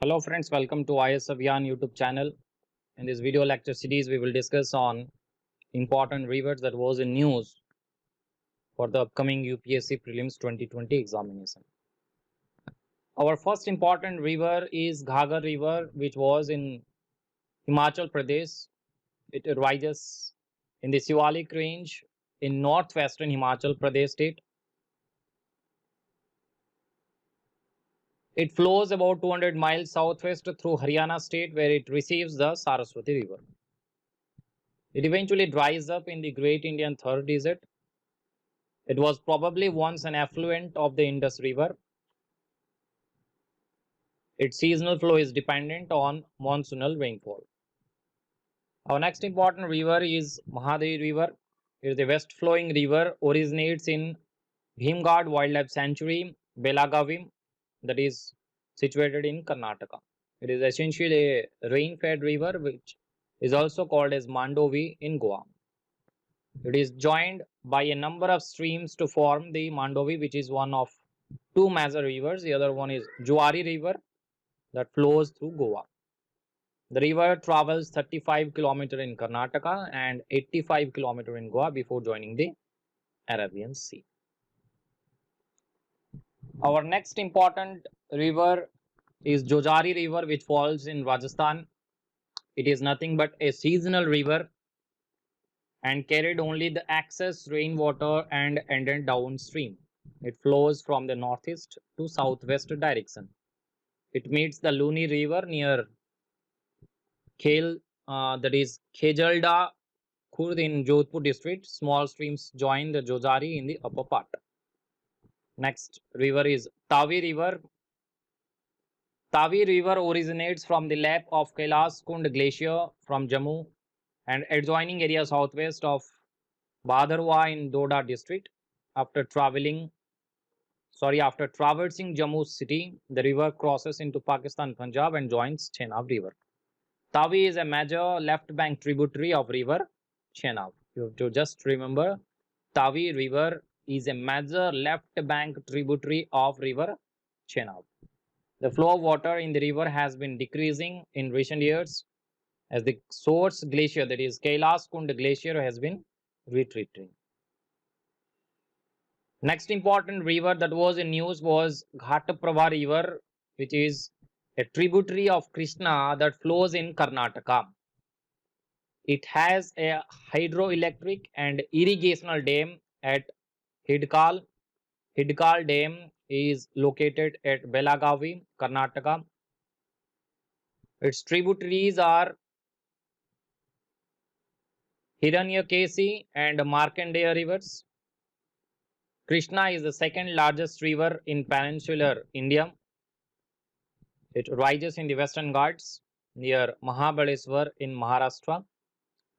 Hello friends, welcome to IS Avyan YouTube channel. In this video lecture series, we will discuss on important rivers that was in news for the upcoming UPSC Prelims 2020 examination. Our first important river is Ghagar River, which was in Himachal Pradesh. It rises in the Siwalik range in northwestern Himachal Pradesh state. It flows about 200 miles southwest through Haryana state, where it receives the Saraswati River. It eventually dries up in the Great Indian Thar Desert. It was probably once an affluent of the Indus River. Its seasonal flow is dependent on monsoonal rainfall. Our next important river is Mahadevi River. It is a west flowing river, originates in Bhimgad Wildlife Sanctuary, Belagavi, that is situated in Karnataka. It is essentially a rain fed river, which is also called as Mandovi in Goa. It is joined by a number of streams to form the Mandovi, which is one of two major rivers. The other one is Juari River that flows through Goa. The river travels 35 km in Karnataka and 85 km in Goa before joining the Arabian Sea. Our next important river is Jojari River, which falls in Rajasthan. It is nothing but a seasonal river and carried only the excess rainwater and ended downstream. It flows from the northeast to southwest direction. It meets the Luni River near Khel, that is Khejalda Khurd in Jodhpur district. Small streams join the Jojari in the upper part. Next river is Tavi River. Tavi River originates from the lap of Kailas Kund Glacier from Jammu and adjoining area southwest of Bhadarwa in Doda district. After traversing Jammu city, the river crosses into Pakistan Punjab and joins Chenab River. Tavi is a major left bank tributary of river Chenab. You have to just remember, Tavi River is a major left bank tributary of river Chenab. The flow of water in the river has been decreasing in recent years as the source glacier, that is Kailas Kund Glacier, has been retreating. Next important river that was in news was Ghataprabha River, which is a tributary of Krishna that flows in Karnataka. It has a hydroelectric and irrigational dam at Hidkal. Hidkal Dam is located at Belagavi, Karnataka. Its tributaries are Hiranyakesi and Markandeya rivers. Krishna is the second largest river in peninsular India. It rises in the Western Ghats near Mahabaleshwar in Maharashtra.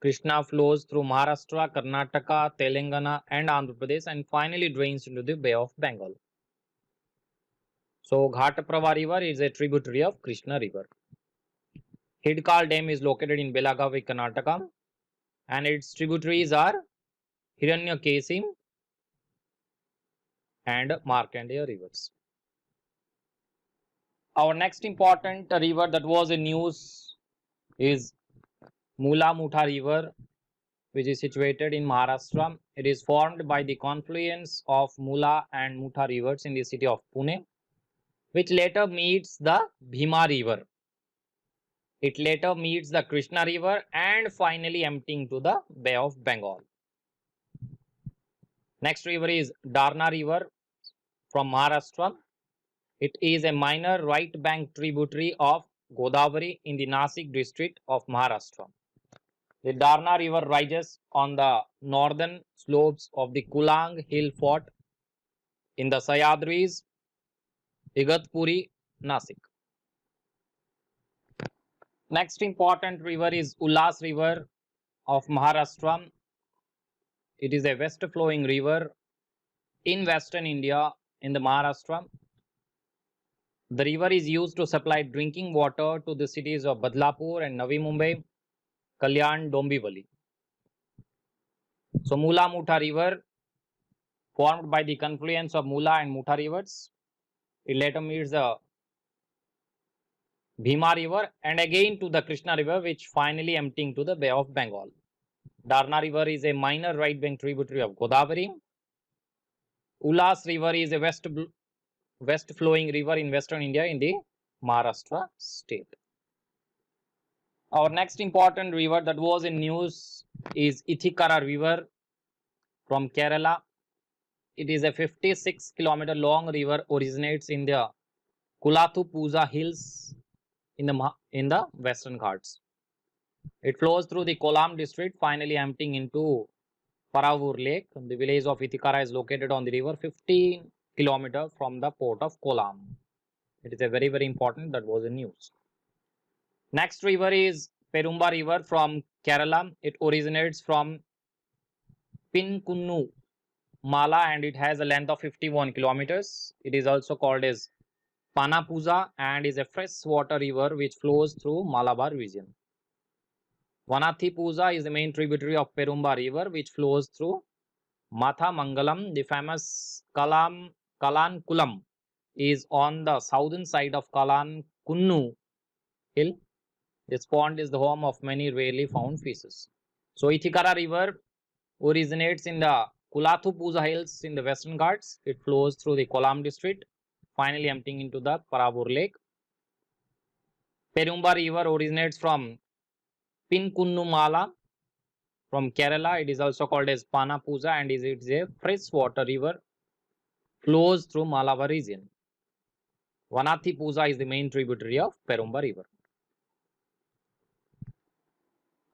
Krishna flows through Maharashtra, Karnataka, Telangana, and Andhra Pradesh and finally drains into the Bay of Bengal. So, Ghataprabha River is a tributary of Krishna River. Hidkal Dam is located in Belagavi, Karnataka, and its tributaries are Hiranyakesi and Markandeya rivers. Our next important river that was in news is Mula Mutha River, which is situated in Maharashtra. It is formed by the confluence of Mula and Mutha rivers in the city of Pune, which later meets the Bhima River. It later meets the Krishna River and finally emptying to the Bay of Bengal. Next river is Darna River from Maharashtra. It is a minor right bank tributary of Godavari in the Nasik district of Maharashtra. The Darna River rises on the northern slopes of the Kulang Hill Fort in the Sayadris, Igatpuri, Nasik. Next important river is Ullas River of Maharashtra. It is a west flowing river in western India in the Maharashtra. The river is used to supply drinking water to the cities of Badlapur and Navi Mumbai, Kalyan, Dombivali. So Mula Mutha River, formed by the confluence of Mula and Mutha rivers, it later meets the Bhima River, and again to the Krishna River, which finally emptying to the Bay of Bengal. Darna River is a minor right bank tributary of Godavari. Ulas River is a west flowing river in western India in the Maharashtra state. Our next important river that was in news is Ithikara River from Kerala. It is a 56-kilometer long river, originates in the Kulathupuza hills in the Western Ghats. It flows through the Kolam district, finally emptying into Paravur Lake. The village of Ithikara is located on the river 15 kilometers from the port of Kolam. It is a very, very important, that was in news. Next river is Perumba River from Kerala. It originates from Pinkunnu Mala and it has a length of 51 kilometers. It is also called as Panapuza and is a freshwater river which flows through Malabar region. Vanathipuza is the main tributary of Perumba River which flows through Mathamangalam. The famous Kalankulam is on the southern side of Kalankunnu hill. This pond is the home of many rarely found fishes. So Ithikara River originates in the Kulathupuza hills in the Western Ghats. It flows through the Kolam district, finally emptying into the Paravur Lake. Perumba River originates from Pinkunnumala from Kerala. It is also called as Panapuza and it is a freshwater river, flows through Malabar region. Vanathipuza is the main tributary of Perumba River.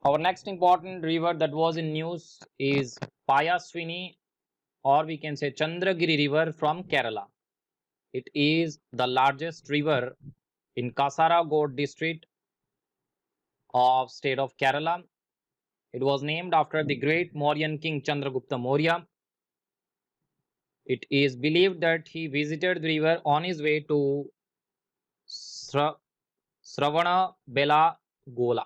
Our next important river that was in news is Payaswini, or we can say Chandragiri River from Kerala. It is the largest river in Kasaragod district of state of Kerala. It was named after the great Mauryan king Chandragupta Maurya. It is believed that he visited the river on his way to Sravana Bela Gola.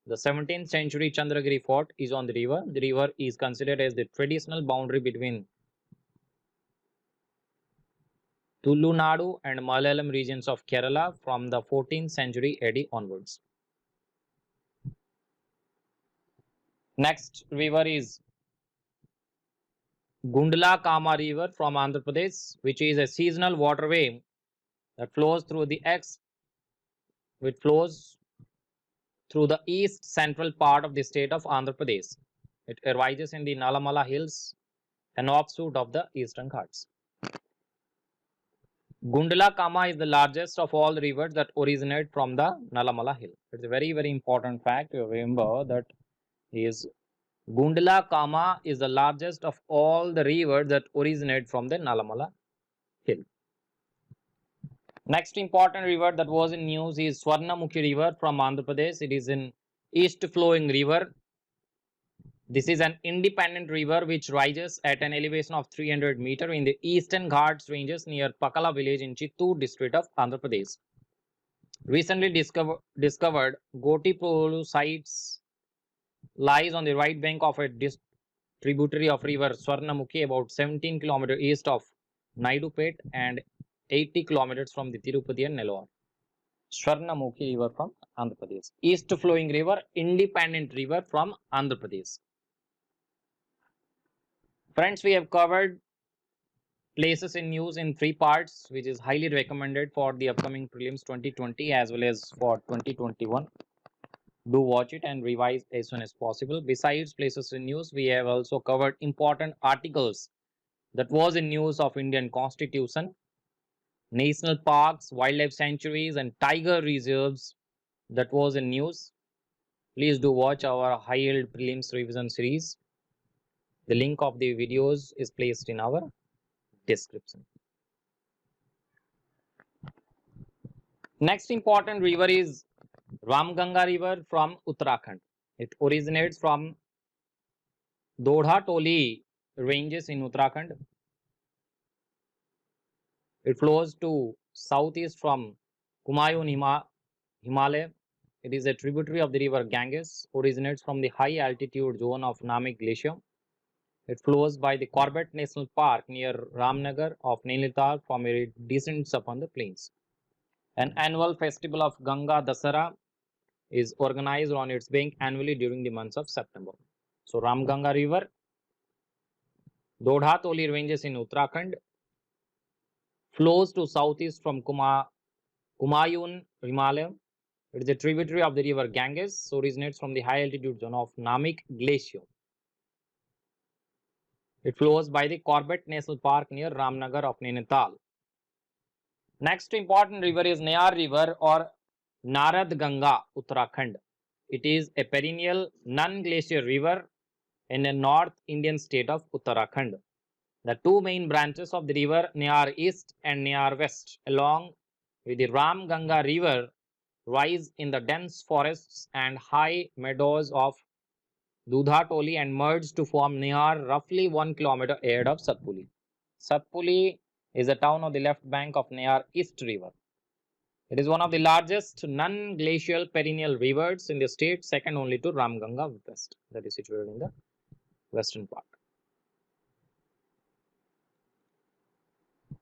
The 17th century Chandragiri fort is on the river. The river is considered as the traditional boundary between Tulunadu and Malayalam regions of Kerala from the 14th century AD onwards. Next river is Gundla Kama River from Andhra Pradesh, which is a seasonal waterway that flows through the east central part of the state of Andhra Pradesh. It arises in the Nalamala hills, an offshoot of the Eastern Ghats. Gundla Kama is the largest of all the rivers that originate from the Nalamala hill. It's a very, very important fact to remember that is Gundla Kama is the largest of all the rivers that originate from the Nalamala hill. Next important river that was in news is Swarnamukhi River from Andhra Pradesh. It is an east flowing river. This is an independent river which rises at an elevation of 300 meters in the eastern Ghats ranges near Pakala village in Chittoor district of Andhra Pradesh. Recently discovered Gotipolu sites lies on the right bank of a tributary of river Swarnamukhi about 17 kilometers east of Naidupet and 80 kilometers from the Tirupati and Nellore. Swarnamukhi River from Andhra Pradesh. East flowing river, independent river from Andhra Pradesh. Friends, we have covered places in news in 3 parts, which is highly recommended for the upcoming prelims 2020 as well as for 2021. Do watch it and revise as soon as possible. Besides places in news, we have also covered important articles that was in news of Indian Constitution, national parks, wildlife sanctuaries and tiger reserves that was in news. Please do watch our high yield prelims revision series. The link of the videos is placed in our description. Next important river is Ramganga River from Uttarakhand. It originates from Dodha Toli ranges in Uttarakhand. It flows to southeast from Kumaon Himalaya. It is a tributary of the river Ganges, originates from the high altitude zone of Namik Glacier. It flows by the Corbett National Park near Ramnagar of Nainital from where it descends upon the plains. An annual festival of Ganga Dasara is organized on its bank annually during the months of September. So Ramganga River, Dodha Toli ranges in Uttarakhand, flows to southeast from Kumayun Himalaya. It is a tributary of the river Ganges, originates from the high altitude zone of Namik Glacier. It flows by the Corbett National Park near Ramnagar of Nainital. Next important river is Nayar River or Narad Ganga, Uttarakhand. It is a perennial non-glacier river in the North Indian state of Uttarakhand. The two main branches of the river Nayar East and Nayar West, along with the Ram Ganga River, rise in the dense forests and high meadows of Dudha Toli and merge to form Nayar, roughly 1 kilometer ahead of Satpuli. Satpuli is a town on the left bank of Nayar East River. It is one of the largest non-glacial perennial rivers in the state, second only to Ramganga West, that is situated in the western part.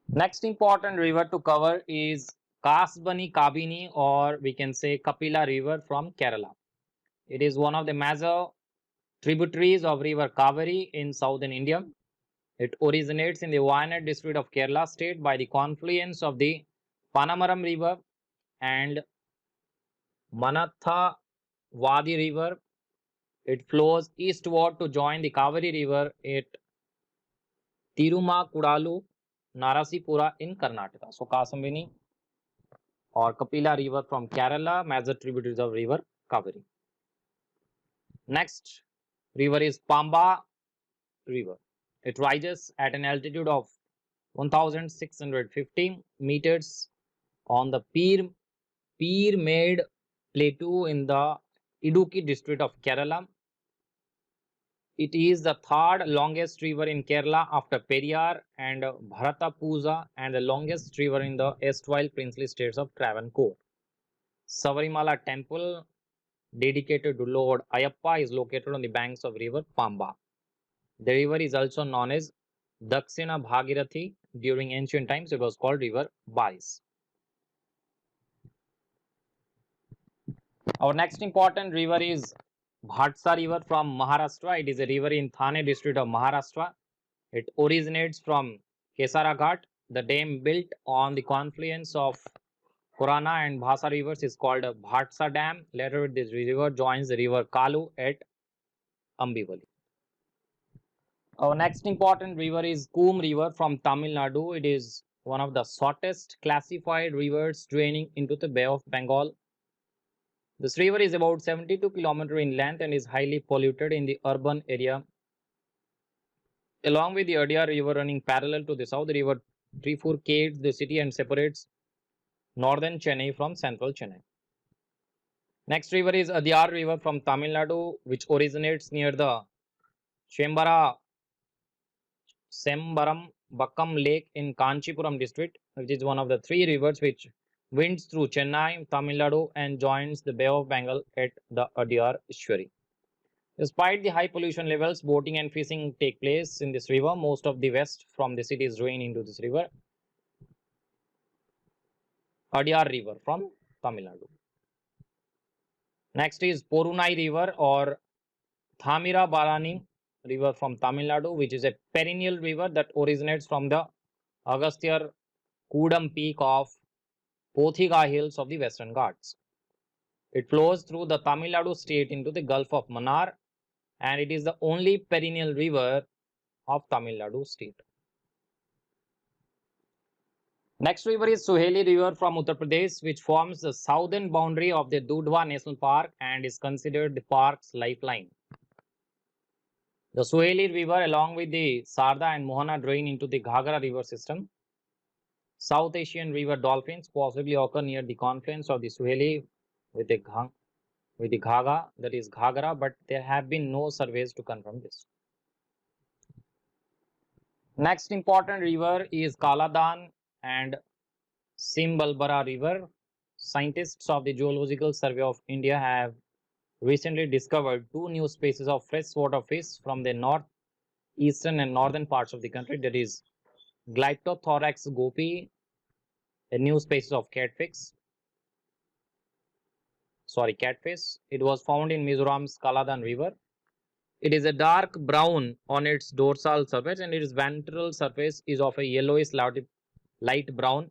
Next important river to cover is Kasbani Kabini, or we can say Kapila River from Kerala. It is one of the major tributaries of river Kaveri in southern India. It originates in the Wayanad district of Kerala state by the confluence of the Panamaram River and Manatha Wadi River. It flows eastward to join the Kaveri River at Tirumakudalu, Narasipura in Karnataka. So Kasambini or Kapila River from Kerala, major tributaries of river Kaveri. Next river is Pamba River. It rises at an altitude of 1650 meters on the Peermade Plateau in the Idukki district of Kerala. It is the third longest river in Kerala after Periyar and Bharatapuzha, and the longest river in the erstwhile princely states of Travancore. Sabarimala temple dedicated to Lord Ayappa is located on the banks of river Pamba. The river is also known as Dakshina Bhagirathi. During ancient times, it was called river Baris. Our next important river is Bhatsa River from Maharashtra. It is a river in Thane district of Maharashtra. It originates from Kesara Ghat. The dam built on the confluence of Purana and Bhasa rivers is called Bhatsa Dam. Later, this river joins the river Kalu at Ambivali. Our next important river is Coombe River from Tamil Nadu. It is one of the shortest classified rivers draining into the Bay of Bengal. This river is about 72 kilometers in length and is highly polluted in the urban area. Along with the Adyar River running parallel to the south, the river trifurcates the city and separates northern Chennai from central Chennai. Next river is Adyar River from Tamil Nadu, which originates near the Sembaram Bakkam Lake in Kanchipuram district, which is one of the three rivers which winds through Chennai, Tamil Nadu, and joins the Bay of Bengal at the Adyar Estuary. Despite the high pollution levels, boating and fishing take place in this river. Most of the waste from the city is drained into this river. Adyar River from Tamil Nadu. Next is Porunai River or Thamira Barani River from Tamil Nadu, which is a perennial river that originates from the Agasthyar Kudam peak of Pothiga Hills of the Western Ghats. It flows through the Tamil Nadu state into the Gulf of Mannar, and it is the only perennial river of Tamil Nadu state. Next river is Suheli River from Uttar Pradesh, which forms the southern boundary of the Dudhwa National Park and is considered the park's lifeline. The Suheli River, along with the Sarda and Mohana, drain into the Ghagra River system. South Asian river dolphins possibly occur near the confluence of the Suheli with the Ghaga, that is Ghagra, but there have been no surveys to confirm this. Next important river is Kaladan and Simbalbara River. Scientists of the Geological Survey of India have recently discovered two new species of freshwater fish from the northeastern and northern parts of the country, that is Glyptothorax gopi, a new species of catfish, catfish. It was found in Mizoram's Kaladan River. It is a dark brown on its dorsal surface and its ventral surface is of a yellowish light brown.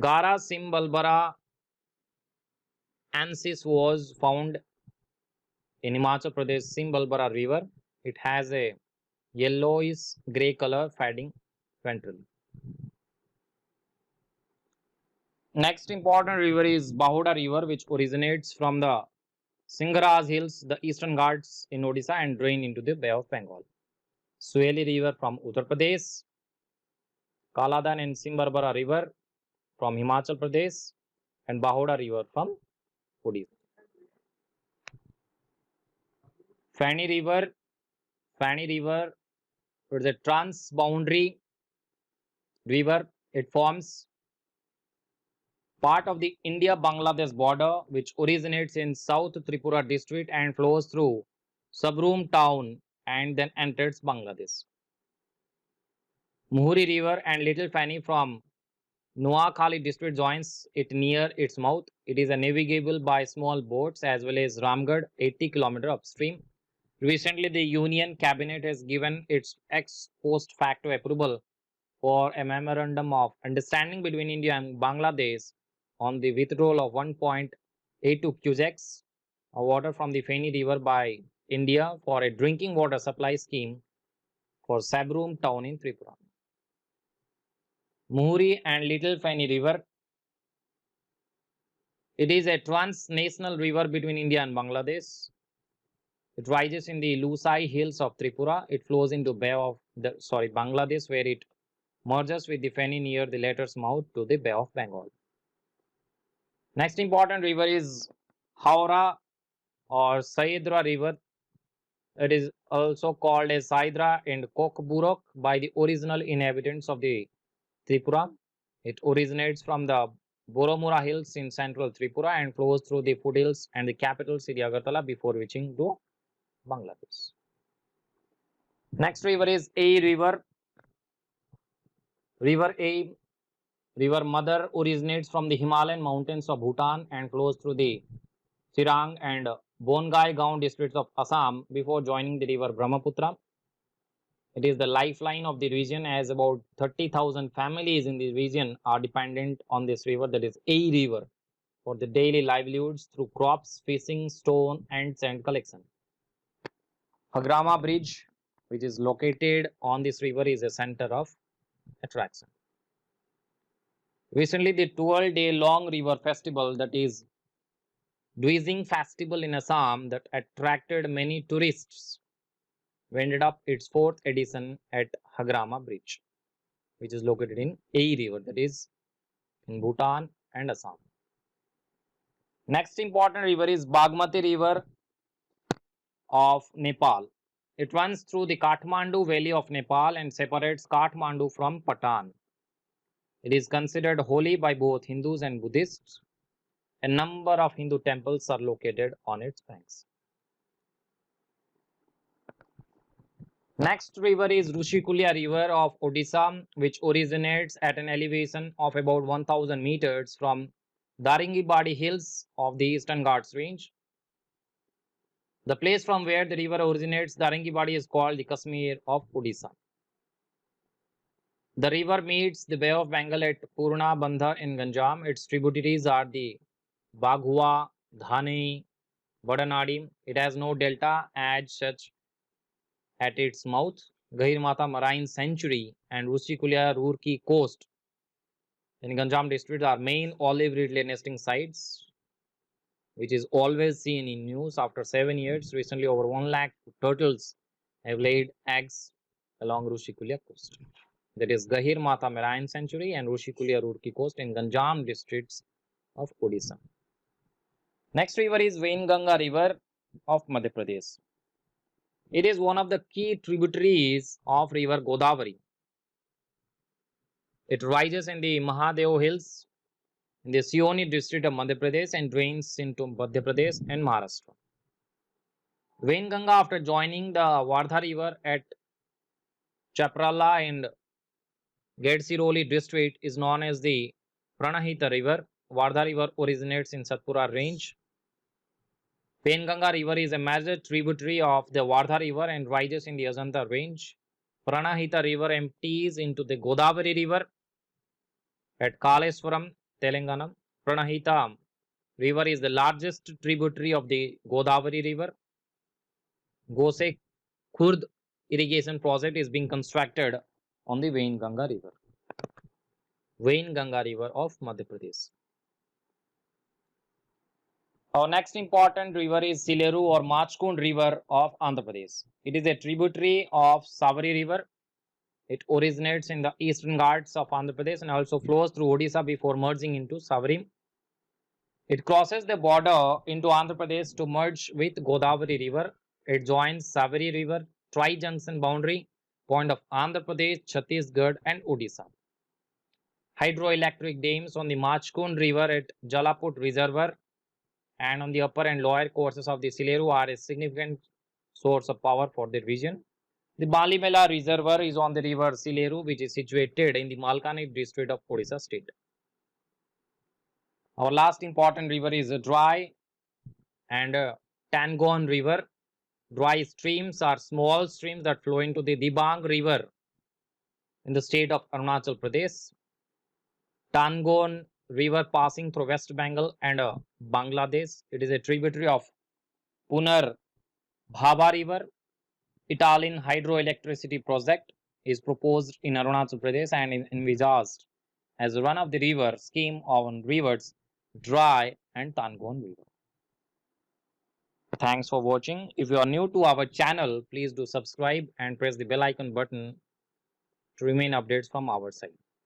Gara Simbalbara ansis was found in Himachal Pradesh Simbalbara River. It has a yellowish grey color fading ventrally. Next important river is Bahuda River, which originates from the Singharas Hills, the Eastern Ghats in Odisha, and drain into the Bay of Bengal. Sueli River from Uttar Pradesh, Kaladan and Simbarbara River from Himachal Pradesh, and Bahuda River from Odisha. Fani River is a trans-boundary river. It forms part of the India-Bangladesh border, which originates in South Tripura district and flows through Sabroom town and then enters Bangladesh. Muhuri River and Little Fani from Noakhali district joins it near its mouth. It is navigable by small boats as well as Ramgarh, 80 km upstream. Recently, the Union Cabinet has given its ex post facto approval for a memorandum of understanding between India and Bangladesh on the withdrawal of 1.82 cusecs of water from the Feni River by India for a drinking water supply scheme for Sabroom town in Tripura. Muhuri and Little Feni River. It is a transnational river between India and Bangladesh. It rises in the Lusai hills of Tripura. It flows into Bangladesh, where it merges with the Feni near the latter's mouth to the Bay of Bengal. Next important river is Howrah or Saidra River. It is also called as Saidra and Kokburok by the original inhabitants of the Tripura. It originates from the Boromura hills in central Tripura and flows through the foothills and the capital city Agartala before reaching to Bangladesh. Next river is A River. River Mother originates from the Himalayan mountains of Bhutan and flows through the Sirang and Bongai Gaon districts of Assam before joining the river Brahmaputra. It is the lifeline of the region as about 30,000 families in the region are dependent on this river, that is A River, for the daily livelihoods through crops, fishing, stone and sand collection. Hagrama Bridge, which is located on this river, is a center of attraction. Recently, the 12-day-long river festival, that is Dwezing Festival in Assam, that attracted many tourists, ended up its 4th edition at Hagrama Bridge, which is located in A River, that is in Bhutan and Assam. Next important river is Bagmati River of Nepal. It runs through the Kathmandu Valley of Nepal and separates Kathmandu from Patan. It is considered holy by both Hindus and Buddhists. A number of Hindu temples are located on its banks. Next river is Rushikulia River of Odisha, which originates at an elevation of about 1000 meters from Daringibadi Hills of the Eastern Ghats range. The place from where the river originates, Daringibadi, is called the Kashmir of Odisha. The river meets the Bay of Bengal at Purna Bandha in Ganjam. Its tributaries are the Baghua, Dhani, Badanadi. It has no delta as such at its mouth. Gahir Mata Marine Sanctuary and Rushikulia Roorkee Coast in Ganjam district are main olive ridley nesting sites, which is always seen in news. After 7 years, recently over 1 lakh turtles have laid eggs along Rushikulia coast. That is Gahir Mata Marine Sanctuary and Rushikulia Roorkee Coast in Ganjam districts of Odisha. Next river is Wainganga River of Madhya Pradesh. It is one of the key tributaries of river Godavari. It rises in the Mahadev Hills in the Sioni district of Madhya Pradesh and drains into Madhya Pradesh and Maharashtra. Wainganga, after joining the Wardha River at Chaprala and Gadchiroli district, is known as the Pranahita River. Wardha River originates in Satpura range. Penganga River is a major tributary of the Wardha River and rises in the Ajanta range. Pranahita River empties into the Godavari River at Kaleswaram, Telangana. Pranahita River is the largest tributary of the Godavari River. Gose Khurd irrigation project is being constructed on the Wainganga River. Wainganga River of Madhya Pradesh. Our next important river is Sileru or Machkund River of Andhra Pradesh. It is a tributary of Savary River. It originates in the eastern Ghats of Andhra Pradesh and also flows through Odisha before merging into Savary. It crosses the border into Andhra Pradesh to merge with Godavari River. It joins Savary River tri-junction boundary point of Andhra Pradesh, Chhattisgarh and Odisha. Hydroelectric dams on the Machkund River at Jalaput Reservoir and on the upper and lower courses of the Sileru are a significant source of power for the region. The Balimela Reservoir is on the river Sileru, which is situated in the Malkani district of Odisha state. Our last important river is Dry and Tangon River. Dry streams are small streams that flow into the Dibang River in the state of Arunachal Pradesh. Tangon River passing through West Bengal and Bangladesh. It is a tributary of Punar Bhaba River. Italin hydroelectricity project is proposed in Arunachal Pradesh and is envisaged as one of the river scheme on rivers Dry and Tangon River. Thanks for watching. If you are new to our channel, please do subscribe and press the bell icon button to remain updates from our side.